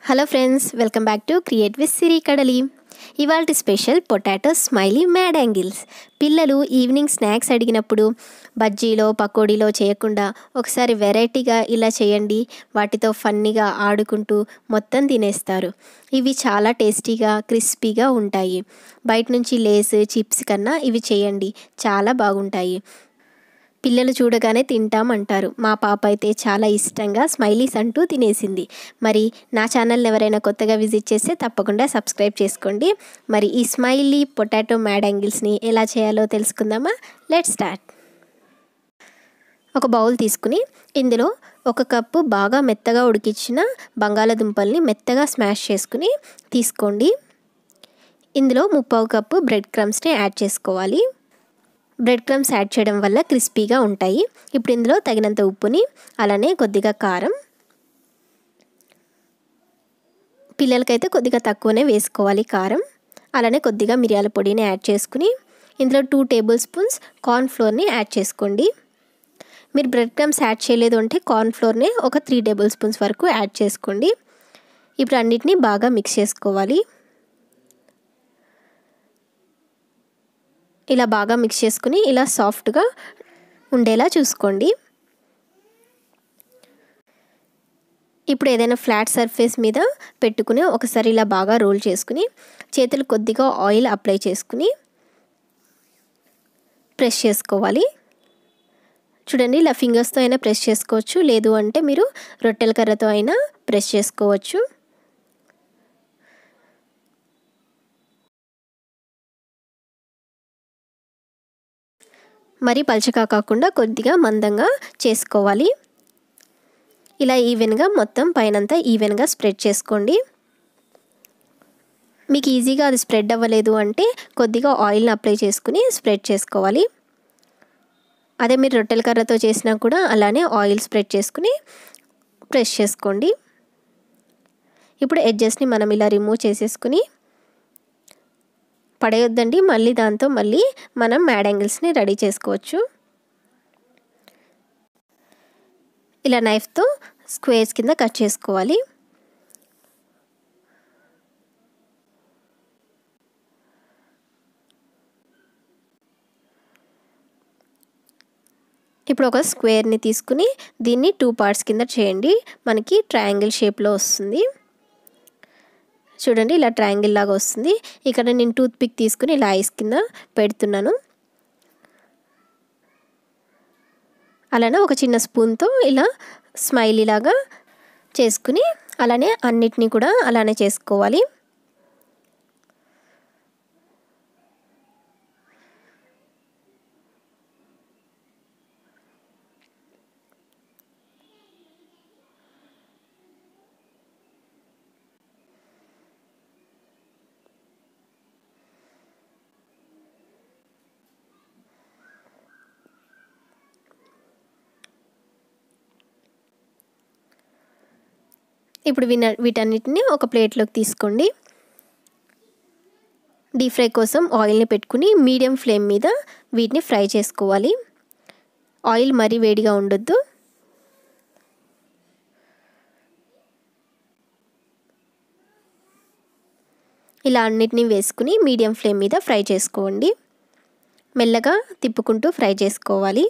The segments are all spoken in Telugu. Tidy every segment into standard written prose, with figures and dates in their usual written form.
Hello friends, welcome back to create with Siri Kadali. ఇవాల్టి special potato smiley mad angles. పిల్లలు ఈవినింగ్ స్నాక్స్ అడిగినప్పుడు బజ్జీలో పకోడీలో చేయకుండా ఒకసారి వెరైటీగా ఇలా చేయండి. వాటితో ఫన్నీగా ఆడుకుంటూ మొత్తం తినేస్తారు. ఇవి చాలా టేస్టీగా క్రిస్పీగా ఉంటాయి. బయట నుంచి లేస్ చిప్స్ కన్నా ఇవి చేయండి, చాలా బాగుంటాయి. పిల్లలు చూడగానే తింటామంటారు. మా పాప అయితే చాలా ఇష్టంగా స్మైలీస్ అంటూ తినేసింది. మరి నా ఛానల్ని ఎవరైనా కొత్తగా విజిట్ చేస్తే తప్పకుండా సబ్స్క్రైబ్ చేసుకోండి. మరి ఈ స్మైలీ పొటాటో మ్యాడ్ యాంగిల్స్ని ఎలా చేయాలో తెలుసుకుందామా? Let's start. ఒక బౌల్ తీసుకుని ఇందులో 1 కప్పు బాగా మెత్తగా ఉడికించిన బంగాళాదుంపల్ని మెత్తగా స్మాష్ చేసుకుని తీసుకోండి. ఇందులో 3/4 కప్పు బ్రెడ్ క్రమ్స్ని యాడ్ చేసుకోవాలి. బ్రెడ్ క్రమ్స్ యాడ్ చేయడం వల్ల క్రిస్పీగా ఉంటాయి. ఇప్పుడు ఇందులో తగినంత ఉప్పుని, అలానే కొద్దిగా కారం, పిల్లలకైతే కొద్దిగా తక్కువనే వేసుకోవాలి కారం, అలానే కొద్దిగా మిరియాల పొడిని యాడ్ చేసుకుని ఇందులో 2 టేబుల్ స్పూన్స్ కార్న్ ఫ్లోర్ని యాడ్ చేసుకోండి. మీరు బ్రెడ్ క్రమ్స్ యాడ్ చేయలేదు అంటే కార్న్ ఫ్లోర్ని ఒక 3 టేబుల్ స్పూన్స్ వరకు యాడ్ చేసుకోండి. ఇప్పుడు అన్నిటినీ బాగా మిక్స్ చేసుకోవాలి. ఇలా బాగా మిక్స్ చేసుకుని ఇలా సాఫ్ట్గా ఉండేలా చూసుకోండి. ఇప్పుడు ఏదైనా ఫ్లాట్ సర్ఫేస్ మీద పెట్టుకుని ఒకసారి ఇలా బాగా రోల్ చేసుకుని చేతులు కొద్దిగా ఆయిల్ అప్లై చేసుకుని ప్రెస్ చేసుకోవాలి. చూడండి, ఇలా ఫింగర్స్తో అయినా ప్రెస్ చేసుకోవచ్చు, లేదు అంటే మీరు రొట్టెల కర్రతో అయినా ప్రెస్ చేసుకోవచ్చు. మరి పల్చగా కాకుండా కొద్దిగా మందంగా చేసుకోవాలి. ఇలా ఈవెన్గా మొత్తం పైనంతా ఈవెన్గా స్ప్రెడ్ చేసుకోండి. మీకు ఈజీగా అది స్ప్రెడ్ అవ్వలేదు అంటే కొద్దిగా ఆయిల్ని అప్లై చేసుకుని స్ప్రెడ్ చేసుకోవాలి. అదే మీరు రొట్టెల కర్రతో చేసినా కూడా అలానే ఆయిల్ స్ప్రెడ్ చేసుకుని ప్రెస్ చేసుకోండి. ఇప్పుడు ఎడ్జెస్ని మనం ఇలా రిమూవ్ చేసేసుకుని పడేయొద్దండి, మళ్ళీ దాంతో మళ్ళీ మనం మ్యాడ్ యాంగిల్స్ని రెడీ చేసుకోవచ్చు. ఇలా నైఫ్తో స్క్వేర్స్ కింద కట్ చేసుకోవాలి. ఇప్పుడు ఒక స్క్వేర్ని తీసుకుని దీన్ని 2 పార్ట్స్ కింద చేయండి. మనకి ట్రయాంగిల్ షేప్లో వస్తుంది. చూడండి, ఇలా ట్రయాంగిల్ లాగా వస్తుంది. ఇక్కడ నేను టూత్ పిక్ తీసుకుని ఇలా ఐస్ కింద పెడుతున్నాను. అలానే ఒక చిన్న స్పూన్తో ఇలా స్మైలీ లాగా చేసుకుని అలానే అన్నిటినీ కూడా అలానే చేసుకోవాలి. ఇప్పుడు వీటన్నిటిని ఒక ప్లేట్లోకి తీసుకోండి. డీప్ ఫ్రై కోసం ఆయిల్ని పెట్టుకుని మీడియం ఫ్లేమ్ మీద వీటిని ఫ్రై చేసుకోవాలి. ఆయిల్ మరీ వేడిగా ఉండొద్దు. ఇలా అన్నిటినీ వేసుకుని మీడియం ఫ్లేమ్ మీద ఫ్రై చేసుకోండి. మెల్లగా తిప్పుకుంటూ ఫ్రై చేసుకోవాలి.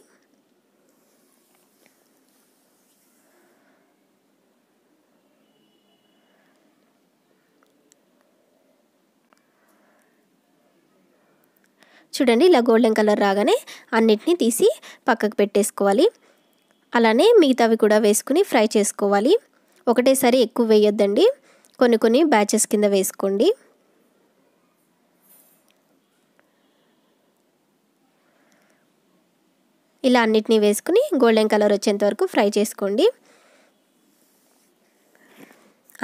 చూడండి, ఇలా గోల్డెన్ కలర్ రాగానే అన్నిటినీ తీసి పక్కకు పెట్టేసుకోవాలి. అలానే మిగతావి కూడా వేసుకుని ఫ్రై చేసుకోవాలి. ఒకటేసారి ఎక్కువ వేయొద్దండి, కొన్ని బ్యాచెస్ కింద వేసుకోండి. ఇలా అన్నిటినీ వేసుకుని గోల్డెన్ కలర్ వచ్చేంత వరకు ఫ్రై చేసుకోండి.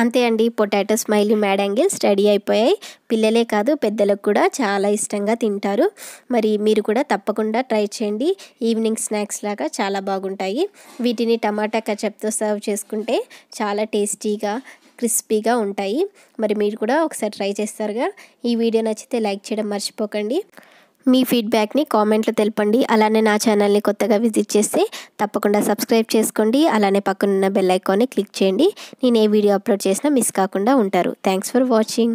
అంతే అండి, potato smiley mad angles ready అయిపోయాయి. పిల్లలే కాదు పెద్దలకు కూడా చాలా ఇష్టంగా తింటారు. మరి మీరు కూడా తప్పకుండా ట్రై చేయండి. ఈవినింగ్ స్నాక్స్ లాగా చాలా బాగుంటాయి. వీటిని టమాటా కచప్తో సర్వ్ చేసుకుంటే చాలా టేస్టీగా క్రిస్పీగా ఉంటాయి. మరి మీరు కూడా ఒకసారి ట్రై చేస్తారుగా. ఈ వీడియో నచ్చితే లైక్ చేయడం మర్చిపోకండి. మీ ఫీడ్బ్యాక్ని కామెంట్లో తెలపండి. అలానే నా ఛానల్ని కొత్తగా విజిట్ చేస్తే తప్పకుండా సబ్స్క్రైబ్ చేసుకోండి. అలానే పక్కనున్న బెల్ ఐకాన్ని క్లిక్ చేయండి. నేను ఏ వీడియో అప్లోడ్ చేసినా మిస్ కాకుండా ఉంటారు. Thanks for watching.